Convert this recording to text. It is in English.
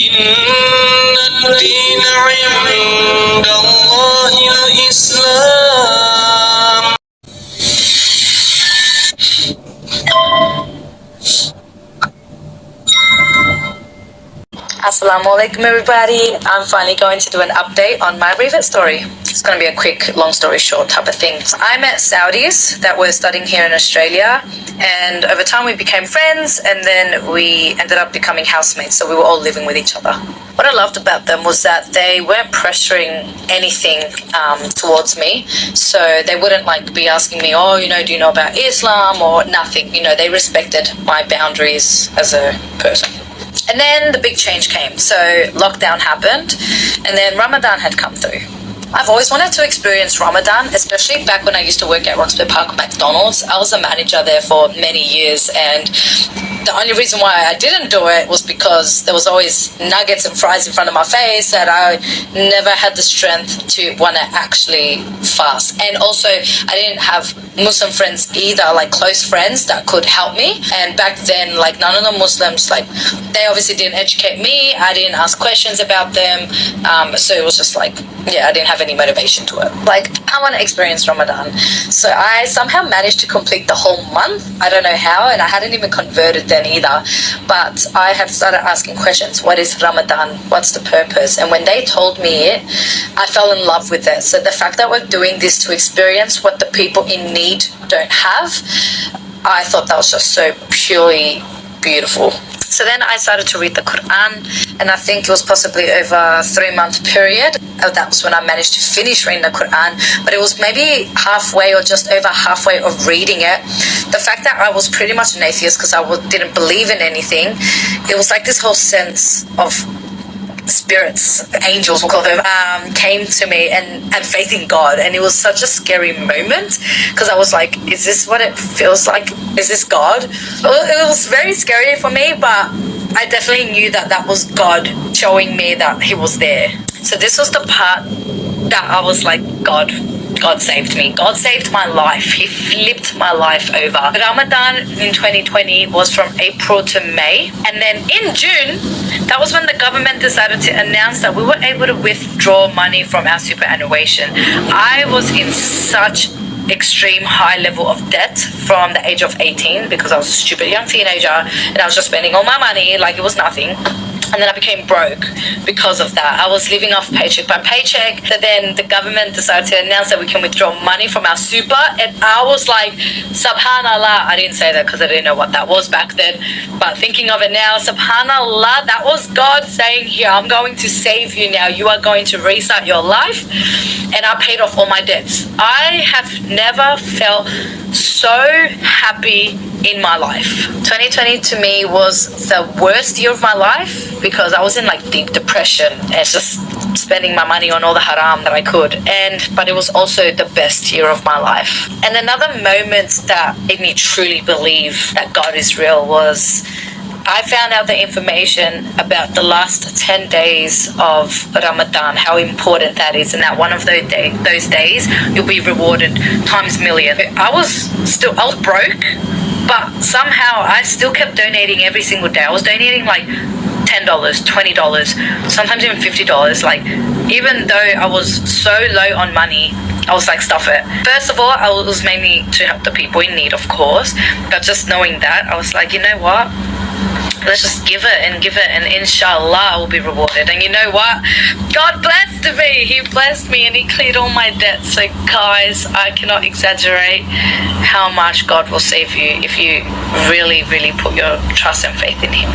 إن الدين عند الله الإسلام. Assalamu alaikum everybody. I'm finally going to do an update on my refit story. It's going to be a quick, long story short type of thing. I met Saudis that were studying here in Australia, and over time we became friends, and then we ended up becoming housemates, so we were all living with each other. What I loved about them was that they weren't pressuring anything towards me, so they wouldn't be asking me, oh, do you know about Islam or nothing. They respected my boundaries as a person. And then the big change came. So lockdown happened, and then Ramadan had come through. I've always wanted to experience Ramadan, especially back when I used to work at Roxburgh Park McDonald's. I was a manager there for many years, and the only reason why I didn't do it was because there was always nuggets and fries in front of my face that I never had the strength to want to actually fast. And also, I didn't have Muslim friends either, close friends that could help me. And back then, none of the Muslims, they obviously didn't educate me. I didn't ask questions about them. So it was just I didn't have any motivation to it. I want to experience Ramadan. So I somehow managed to complete the whole month. I don't know how, and I hadn't even converted then either. But I had started asking questions. What is Ramadan? What's the purpose? And when they told me it, I fell in love with it. So the fact that we're doing this to experience what the people in need don't have, I thought that was just so purely beautiful. So then I started to read the Quran, and I think it was possibly over a 3-month period. That was when I managed to finish reading the Quran, but it was maybe halfway or just over halfway of reading it. The fact that I was pretty much an atheist because I didn't believe in anything, it was this whole sense of spirits, angels, we'll call them, came to me and faith in God. And it was such a scary moment because I was like, is this what it feels like? Is this God? It was very scary for me, but I definitely knew that was God showing me that he was there. So this was the part that I was like, God saved me. God saved my life. He flipped my life over. Ramadan in 2020 was from April to May. And then in June, that was when the government decided to announce that we were able to withdraw money from our superannuation. I was in such extreme high level of debt from the age of 18 because I was a stupid young teenager and I was just spending all my money like it was nothing. And then I became broke because of that. I was living off paycheck by paycheck. But then the government decided to announce that we can withdraw money from our super. And I was like, Subhanallah. I didn't say that because I didn't know what that was back then. But thinking of it now, Subhanallah, that was God saying, here, I'm going to save you now. You are going to restart your life. And I paid off all my debts. I have never felt so happy in my life. 2020 to me was the worst year of my life because I was in deep depression and just spending my money on all the haram that I could. But it was also the best year of my life. And another moment that made me truly believe that God is real was I found out the information about the last 10 days of Ramadan, how important that is, and that one of those days you'll be rewarded times million. I was broke, but somehow I still kept donating every single day. I was donating $10, $20, sometimes even $50. Even though I was so low on money, I was stuff it. First of all, I was mainly to help the people in need, of course, but just knowing that, I was like, you know what? Let's just give it, and inshallah I will be rewarded. And you know what? God blessed me. He blessed me and he cleared all my debts. So guys, I cannot exaggerate how much God will save you if you really, really put your trust and faith in him.